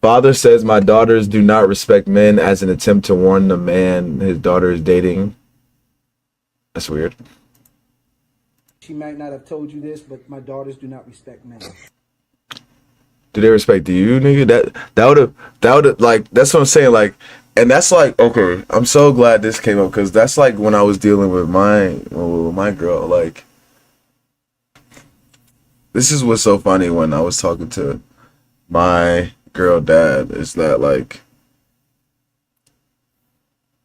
Father says my daughters do not respect men as an attempt to warn the man his daughter is dating. That's weird. She might not have told you this, but my daughters do not respect men. Do they respect you, nigga? That would have like that's what I'm saying. Like, and that's like okay. I'm so glad this came up because that's like when I was dealing with my girl. Like, this is what's so funny when I was talking to my girl dad is that like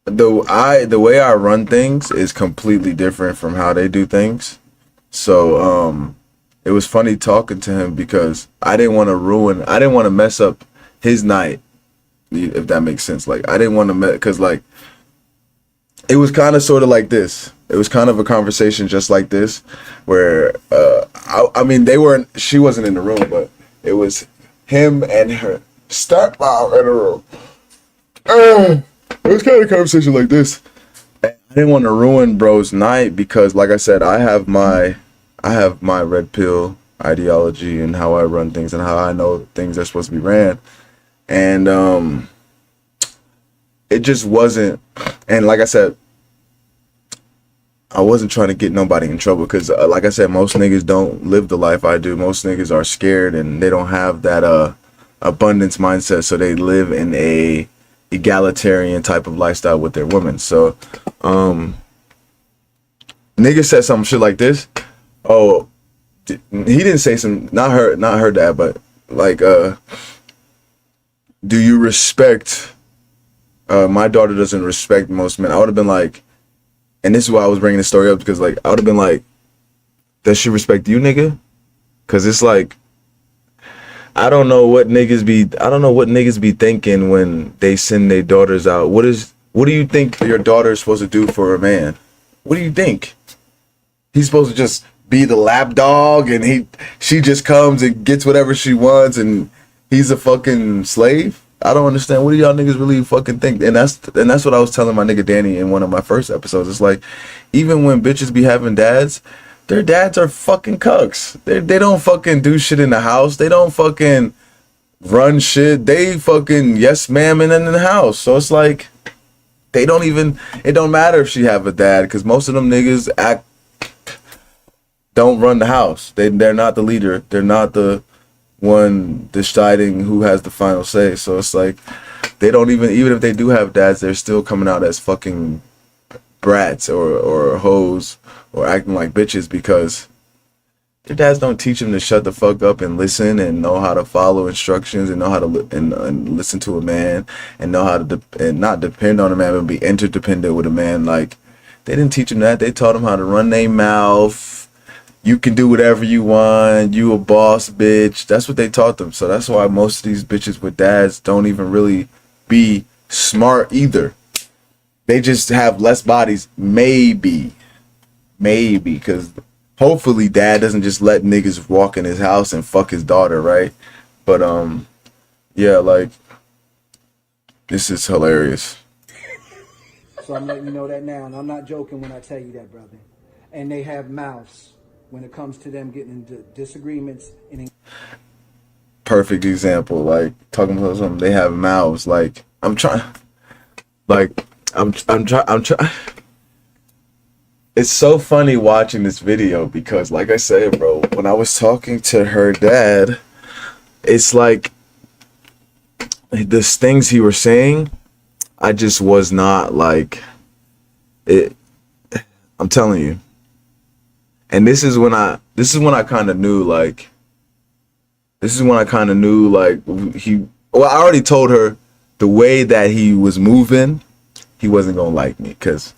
the way I run things is completely different from how they do things. So it was funny talking to him because I didn't want to mess up his night, if that makes sense. Like I didn't want to because like it was kind of sort of like this. It was kind of a conversation just like this where I mean she wasn't in the room, but it was him and her stepmom in the room. It was kind of a conversation like this. I didn't want to ruin bro's night because like I said, I have my red pill ideology and how I run things and how I know things are supposed to be ran. And it just wasn't, and like I said, I wasn't trying to get nobody in trouble because like I said, most niggas don't live the life I do. Most niggas are scared and they don't have that abundance mindset, so they live in a egalitarian type of lifestyle with their women. So nigga said some shit like this. Oh, he didn't say some, not her dad, but like do you respect my daughter doesn't respect most men. I would have been like, and this is why I was bringing the story up, because like I would have been like, does she respect you, nigga? Because it's like I don't know what niggas be thinking when they send their daughters out. What do you think your daughter is supposed to do for a man? What do you think? He's supposed to just be the lap dog and she just comes and gets whatever she wants and he's a fucking slave? I don't understand. What do y'all niggas really fucking think? And that's what I was telling my nigga Danny in one of my first episodes. It's like, even when bitches be having dads, their dads are fucking cucks. They don't fucking do shit in the house. They don't fucking run shit. They fucking yes ma'am in the house. So it's like, it don't matter if she have a dad, because most of them niggas don't run the house. They're not the leader. They're not the one deciding who has the final say. So it's like they don't even if they do have dads, they're still coming out as fucking brats or hoes or acting like bitches because their dads don't teach them to shut the fuck up and listen and know how to follow instructions and know how to and listen to a man and know how to and not depend on a man but be interdependent with a man. Like, they didn't teach them that. They taught them how to run their mouth. You can do whatever you want. You a boss, bitch. That's what they taught them. So that's why most of these bitches with dads don't even really be smart either. They just have less bodies. Maybe. Because hopefully dad doesn't just let niggas walk in his house and fuck his daughter, right? But, yeah, like, this is hilarious. So I'm letting you know that now, and I'm not joking when I tell you that, brother. And they have mouths when it comes to them getting into disagreements. Perfect example. Like, talking about something, they have mouths. Like, I'm trying. It's so funny watching this video because, like I said, bro, when I was talking to her dad, it's like the things he was saying, I just was not like it. I'm telling you. And this is when I kind of knew like I already told her the way that he was moving, he wasn't gonna like me, because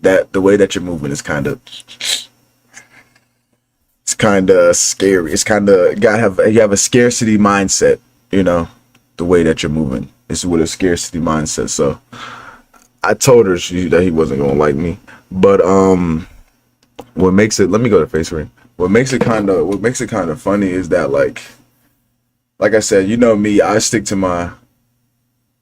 the way that you're moving is kind of scary. It's kind of you have a scarcity mindset, you know, the way that you're moving is with a scarcity mindset. So I told her that he wasn't gonna like me, but what makes it, let me go to face ring. What makes it kind of funny is that like I said, you know me, I stick to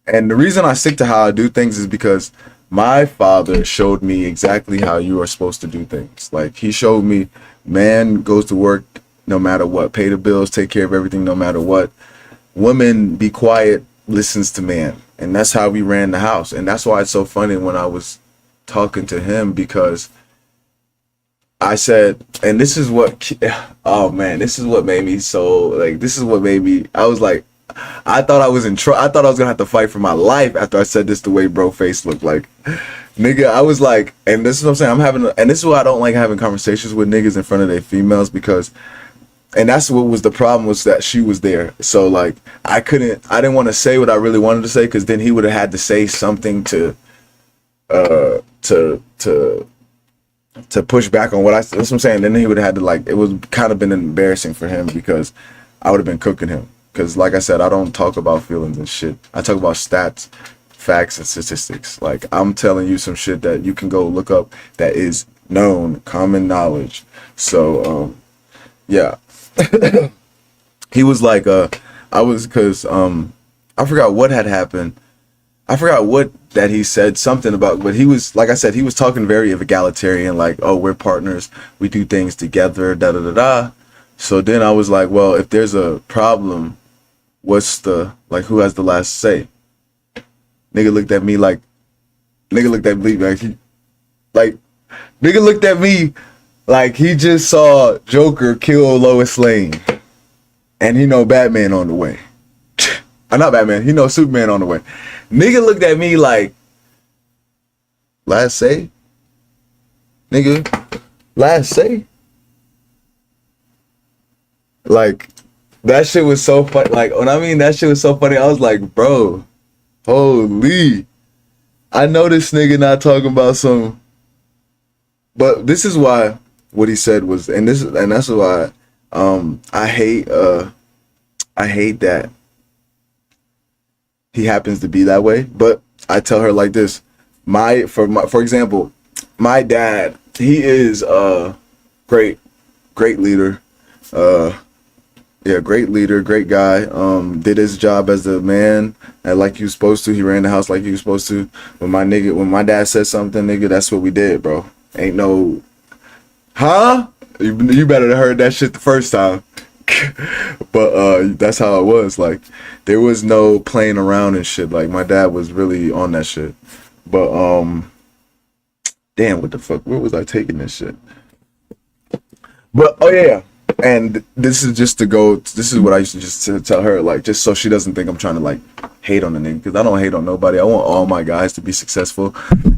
and the reason I stick to how I do things is because my father showed me exactly how you are supposed to do things. Like, he showed me, man goes to work no matter what, pay the bills, take care of everything no matter what. Women be quiet listens to man, and that's how we ran the house. And that's why it's so funny when I was talking to him, because I said, and this is what, oh man, this is what made me so, like, this is what made me, I was like, I thought I was in trouble. I thought I was gonna have to fight for my life after I said this, the way bro face looked like. Nigga, I was like, and this is what I'm saying, and this is why I don't like having conversations with niggas in front of their females, because, and that's what was the problem, was that she was there. So like, I didn't want to say what I really wanted to say, because then he would have had to say something to push back on what that's what I'm saying. Then he would have had to, like, it was kind of been embarrassing for him, because I would have been cooking him. Because like I said, I don't talk about feelings and shit. I talk about stats, facts, and statistics. Like, I'm telling you some shit that you can go look up that is known, common knowledge. So, yeah. He was like, because I forgot what had happened. I forgot what that he said something about, but he was, like I said, he was talking very egalitarian, like, oh, we're partners, we do things together, da da da da. So then I was like, well, if there's a problem, what's the, like, who has the last say? Nigga looked at me like, nigga looked at me like he just saw Joker kill Lois Lane, and he know Batman on the way. Not Batman, he know Superman on the way. Nigga looked at me like, last say? Nigga, last say? Like, that shit was so funny. Like, when I mean that shit was so funny, I was like, bro, holy. I know this nigga not talking about some, but this is why what he said was, and that's why I hate that he happens to be that way. But I tell her like this, for example, my dad, he is a great leader, great leader, great guy. Did his job as the man, and like he was supposed to. He ran the house like he was supposed to. When my dad said something, nigga, that's what we did, bro. Ain't no, huh? You better have heard that shit the first time. But that's how it was. Like, there was no playing around and shit. Like, my dad was really on that shit. But damn, what the fuck? Where was I taking this shit? But oh yeah. And this is what I used to just tell her, like, just so she doesn't think I'm trying to, like, hate on the nigga, because I don't hate on nobody. I want all my guys to be successful,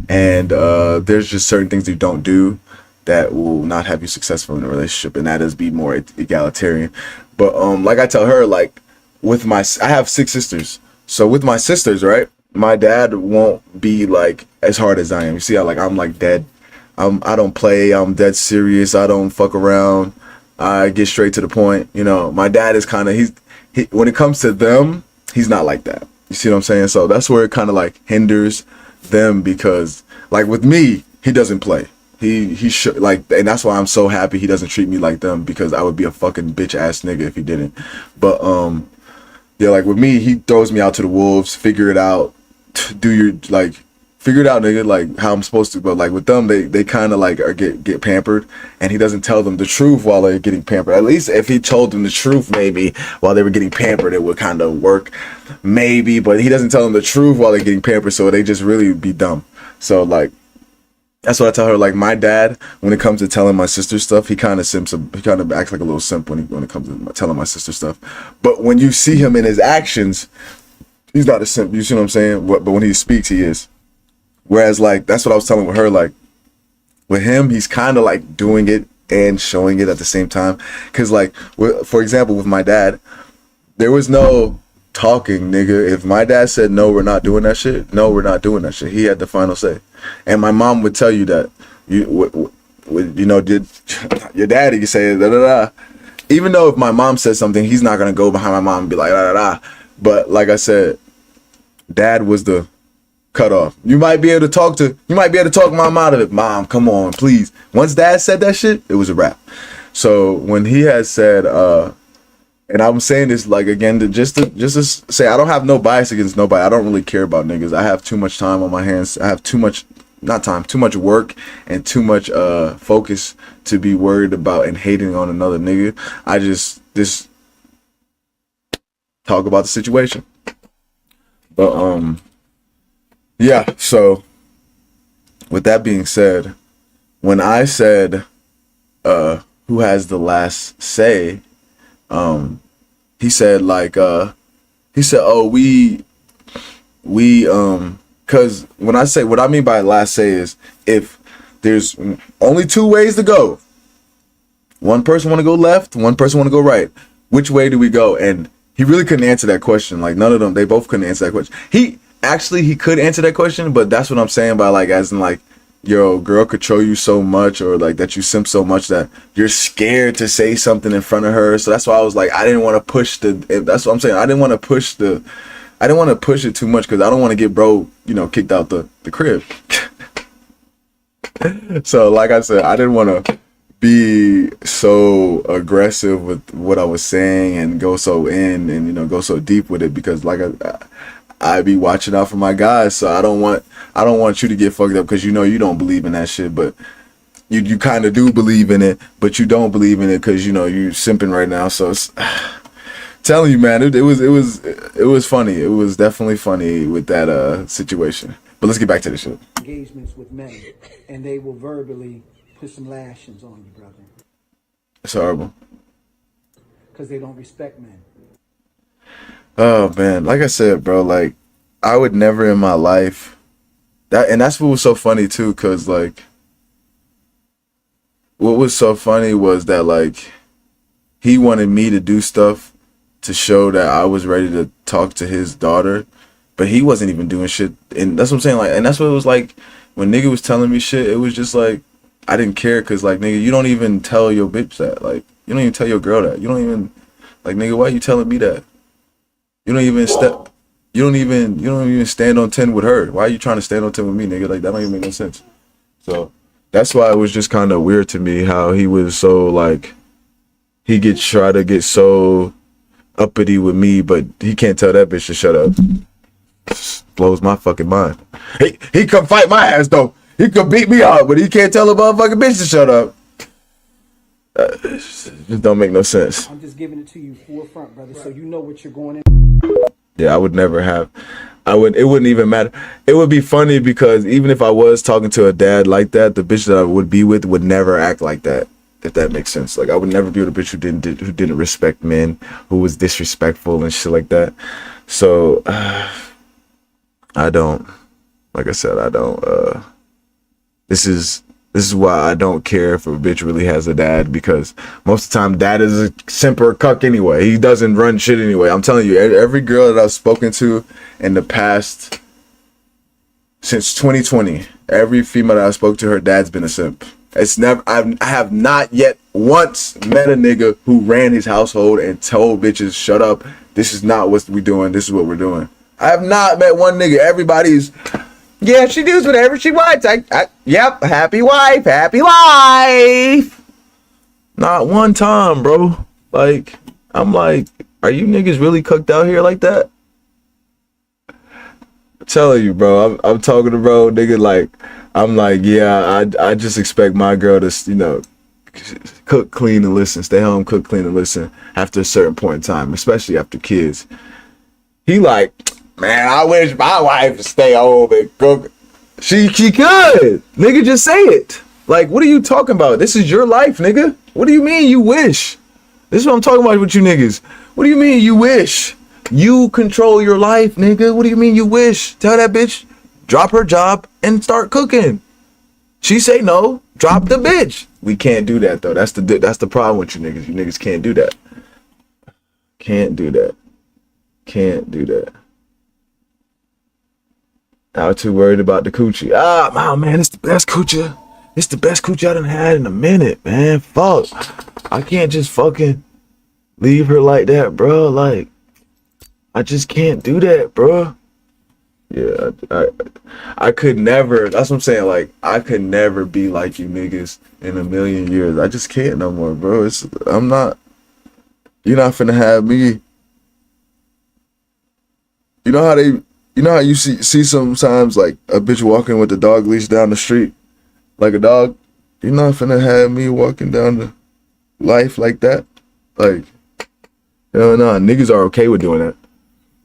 and there's just certain things you don't do that will not have you successful in a relationship, and that is be more egalitarian. But like I tell her, like, I have 6 sisters, so with my sisters, right, my dad won't be like as hard as I am. You see how, like, I'm like dead. I don't play. I'm dead serious. I don't fuck around. I get straight to the point. You know, my dad is kind of, he when it comes to them, he's not like that. You see what I'm saying? So that's where it kind of like hinders them, because like with me, he doesn't play. He should, like, and that's why I'm so happy he doesn't treat me like them, because I would be a fucking bitch ass nigga if he didn't. But yeah, like with me, he throws me out to the wolves, figure it out, figure it out, nigga, like how I'm supposed to. But like with them, they kind of like get pampered, and he doesn't tell them the truth while they're getting pampered. At least if he told them the truth, maybe while they were getting pampered, it would kind of work, maybe. But he doesn't tell them the truth while they're getting pampered, so they just really be dumb. So like, that's what I tell her. Like, my dad, when it comes to telling my sister stuff, he kind of acts like a little simp when it comes to telling my sister stuff. But when you see him in his actions, he's not a simp. You see what I'm saying? But when he speaks, he is. Whereas, like, that's what I was telling with her. Like, with him, he's kind of like doing it and showing it at the same time. Because, like, for example, with my dad, there was no talking, nigga. If my dad said, no, we're not doing that shit, no, we're not doing that shit. He had the final say. And my mom would tell you that, you know, your daddy could say da da da. Even though if my mom says something, he's not going to go behind my mom and be like da da da. But like I said, dad was the cut off. You might be able to talk mom out of it. Mom, come on, please. Once dad said that shit, it was a wrap. So when he had said, and I'm saying this like again just to say, I don't have no bias against nobody. I don't really care about niggas. I have too much time on my hands. I have too much work and too much focus to be worried about and hating on another nigga. I just talk about the situation. But yeah. So with that being said, when I said who has the last say, he said like he said, oh, we because when I say, what I mean by last say is, if there's only two ways to go, one person want to go left, one person want to go right, which way do we go? And he really couldn't answer that question. Like, none of them, they both couldn't answer that question. He could answer that question, but that's what I'm saying by, like, as in, like, your girl control you so much, or like that you simp so much that you're scared to say something in front of her. So that's why I was like, I didn't want to push that's what I'm saying. I didn't want to push it too much, because I don't want to get bro, kicked out the crib. So like I said, I didn't want to be so aggressive with what I was saying and go so in and go so deep with it, because like I be watching out for my guys, so I don't want you to get fucked up, because you don't believe in that shit, but you kind of do believe in it, but you don't believe in it because you simping right now. So it's telling you, man, it was funny. It was definitely funny with that situation. But let's get back to the shit. Engagements with men, and they will verbally put some lashings on you, brother, It's horrible. because they don't respect men. Oh man, like I said, bro, like I would never in my life that's what was so funny too, because like what was so funny was that like he wanted me to do stuff to show that I was ready to talk to his daughter, but he wasn't even doing shit. And that's what I'm saying, like, and that's what it was like when nigga was telling me shit. It was just like I didn't care, because like, nigga, you don't even tell your bitch that. Like, you don't even tell your girl that. You don't even, like, nigga, why are you telling me that? You don't even stand on 10 with her. Why are you trying to stand on 10 with me, nigga? Like, that don't even make no sense. So that's why it was just kind of weird to me how he was so like, try to get so uppity with me, but he can't tell that bitch to shut up. Blows my fucking mind. He come fight my ass though. He could beat me up, but he can't tell a motherfucking bitch to shut up. Just don't make no sense. I'm just giving it to you forefront, brother, so you know what you're going in. Yeah, I would never have. It wouldn't even matter. It would be funny, because even if I was talking to a dad like that, the bitch that I would be with would never act like that. If that makes sense. Like, I would never be with a bitch who didn't respect men, who was disrespectful and shit like that. So I don't. Like I said, I don't. This is why I don't care if a bitch really has a dad, because most of the time dad is a simp or a cuck anyway. He doesn't run shit anyway. I'm telling you, every girl that I've spoken to in the past, since 2020, every female that I spoke to, her dad's been a simp. It's never. I have not yet once met a nigga who ran his household and told bitches, "Shut up. This is not what we doing. This is what we're doing." I have not met one nigga. Everybody's, yeah, she does whatever she wants. Yep, happy wife, happy life. Not one time, bro. Like, I'm like, are you niggas really cooked out here like that? I'm telling you, bro. I'm talking to bro, nigga. Like, I'm like, yeah, I just expect my girl to, cook, clean, and listen. Stay home, cook, clean, and listen after a certain point in time, especially after kids. He like, man, I wish my wife would stay home and cook. She could. Nigga, just say it. Like, what are you talking about? This is your life, nigga. What do you mean you wish? This is what I'm talking about with you niggas. What do you mean you wish? You control your life, nigga. What do you mean you wish? Tell that bitch, drop her job and start cooking. She say no, drop the bitch. We can't do that though. That's the problem with you niggas. You niggas can't do that. Can't do that. Can't do that. I was too worried about the coochie. Oh, man, it's the best coochie. It's the best coochie I done had in a minute, man. Fuck. I can't just fucking leave her like that, bro. Like, I just can't do that, bro. Yeah, I could never. That's what I'm saying. Like, I could never be like you niggas in a million years. I just can't no more, bro. I'm not. You're not finna have me. You know how you see sometimes like a bitch walking with the dog leash down the street, like a dog. You're not finna have me walking down the life like that. Like, hell no, niggas are okay with doing that.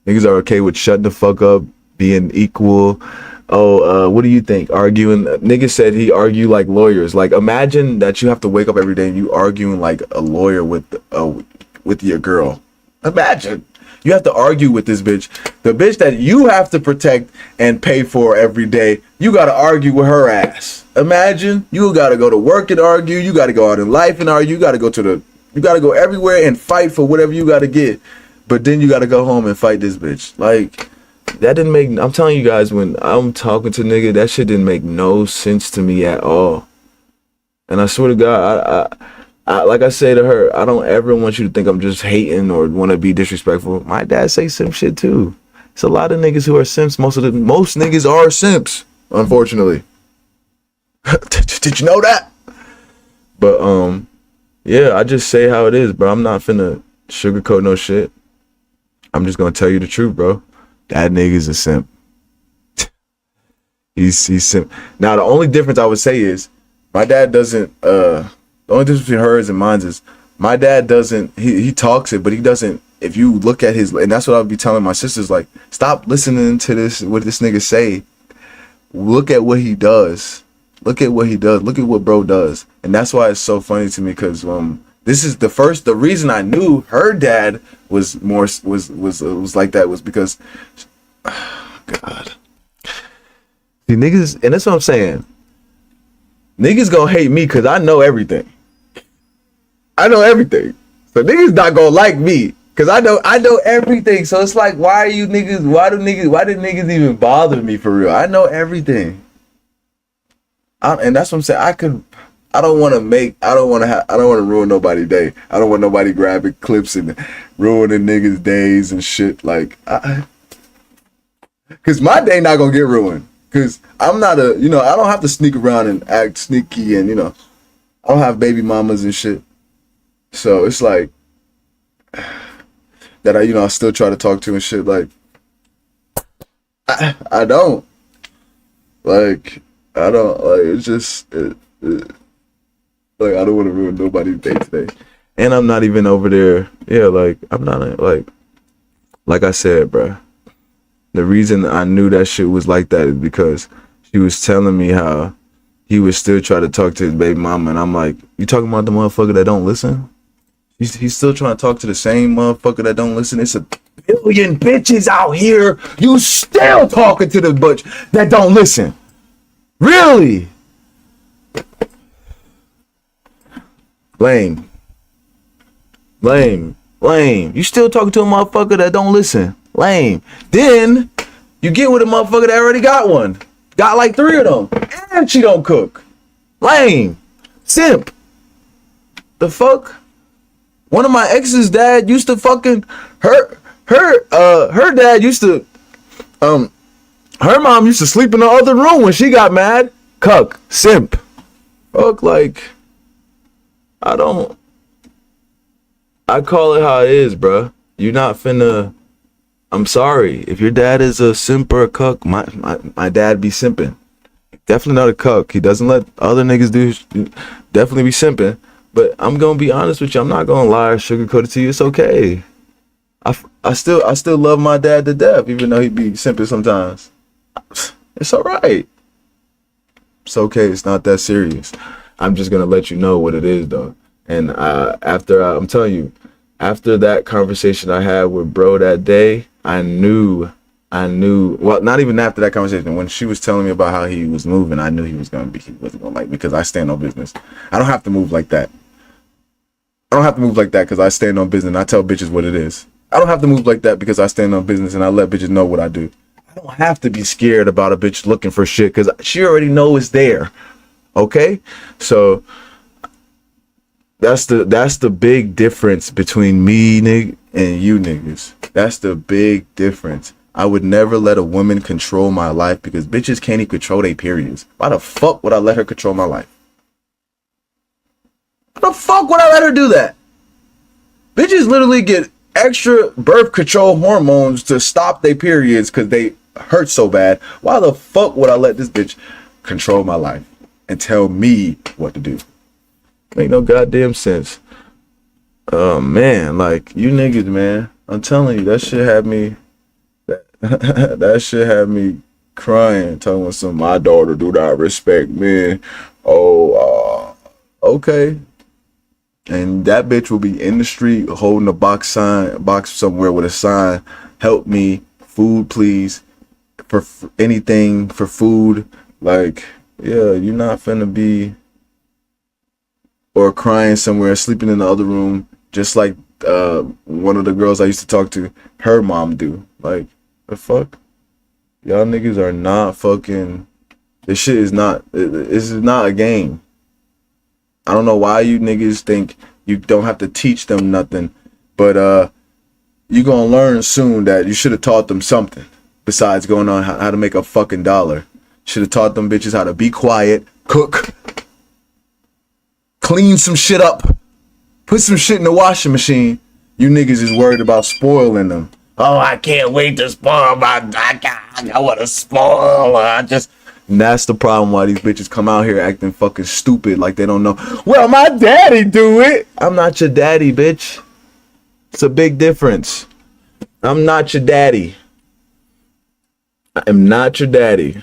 Niggas are okay with shutting the fuck up, being equal. Oh, what do you think? Arguing. Nigga said he argue like lawyers. Like, imagine that you have to wake up every day and you arguing like a lawyer with your girl. Imagine you have to argue with this bitch, the bitch that you have to protect and pay for every day. You got to argue with her ass. Imagine you got to go to work and argue. You got to go out in life and argue. You got to go everywhere and fight for whatever you got to get. But then you got to go home and fight this bitch. Like, that didn't make, I'm telling you guys, when I'm talking to nigga, that shit didn't make no sense to me at all. And I swear to God, I like I say to her, I don't ever want you to think I'm just hating or want to be disrespectful. My dad say simp shit too. It's a lot of niggas who are simps. Most niggas are simps, unfortunately. Did you know that? But yeah, I just say how it is, bro. I'm not finna sugarcoat no shit. I'm just gonna tell you the truth, bro. That nigga's a simp. He's simp. Now the only difference I would say is my dad doesn't the only difference between hers and mine is my dad doesn't, he talks it, but he doesn't, if you look at his, and that's what I would be telling my sisters, like, stop listening to this, what this nigga say. Look at what he does. Look at what he does. Look at what bro does. And that's why it's so funny to me, because this is the reason I knew her dad was more, was like that was because, God. See, niggas, and that's what I'm saying. Niggas gonna hate me because I know everything. I know everything. So niggas not gonna like me because I know everything. So it's like, why did niggas even bother me for real? I know everything. And that's what I'm saying. I don't want to ruin nobody's day. I don't want nobody grabbing clips and ruining niggas' days and shit. Like, cause my day not gonna get ruined. Cause I'm not I don't have to sneak around and act sneaky and, I don't have baby mamas and shit. So it's like that I still try to talk to and shit. Like, I don't. Like, I don't, like, it's just, like, I don't want to ruin nobody's day today. And I'm not even over there. Yeah, like, I'm not, like I said, bruh. The reason I knew that shit was like that is because she was telling me how he would still try to talk to his baby mama. And I'm like, you talking about the motherfucker that don't listen? He's still trying to talk to the same motherfucker that don't listen. It's a billion bitches out here. You still talking to the butch that don't listen. Really? Lame. You still talking to a motherfucker that don't listen. Lame. Then you get with a motherfucker that already got one. Got like 3 of them. And she don't cook. Lame. Simp. The fuck? One of my ex's dad used to fucking her dad used to her mom used to sleep in the other room when she got mad. Cuck. Simp. Fuck, like, I call it how it is, bruh. You're not finna, I'm sorry. If your dad is a simp or a cuck, my dad be simping. Definitely not a cuck. He doesn't let other niggas definitely be simping. But I'm gonna be honest with you. I'm not gonna lie or sugarcoat it to you. It's okay. I still love my dad to death, even though he be simping sometimes. It's all right. It's okay. It's not that serious. I'm just gonna let you know what it is, though. And I'm telling you, after that conversation I had with bro that day, I knew. Well, not even after that conversation. When she was telling me about how he was moving, I knew he wasn't gonna like me because I stand on business. I don't have to move like that. I don't have to move like that because I stand on business and I tell bitches what it is. I don't have to move like that because I stand on business and I let bitches know what I do. I don't have to be scared about a bitch looking for shit because she already know it's there. Okay? So that's the big difference between me, nigga, and you niggas. That's the big difference. I would never let a woman control my life because bitches can't even control their periods. Why the fuck would I let her control my life? Why the fuck would I let her do that? Bitches literally get extra birth control hormones to stop their periods because they hurt so bad. Why the fuck would I let this bitch control my life and tell me what to do? Make no goddamn sense. Oh man, like, you niggas, man. I'm telling you, that shit had me. That shit had me crying, telling some my daughter do not respect men. Oh, okay. And that bitch will be in the street holding a box somewhere with a sign, help me, food please, for anything, for food. Like, yeah, you're not finna be, or crying somewhere, sleeping in the other room, just like one of the girls I used to talk to, her mom do. Like, the fuck? Y'all niggas are not fucking, this shit is not, this is not a game. I don't know why you niggas think you don't have to teach them nothing, but you gonna learn soon that you should have taught them something besides going on how to make a fucking dollar. Should have taught them bitches how to be quiet, cook, clean some shit up, put some shit in the washing machine. You niggas is worried about spoiling them. Oh, I can't wait to spoil I want to spoil. And that's the problem why these bitches come out here acting fucking stupid like they don't know. Well, my daddy do it. I'm not your daddy, bitch. It's a big difference. I'm not your daddy. I am not your daddy.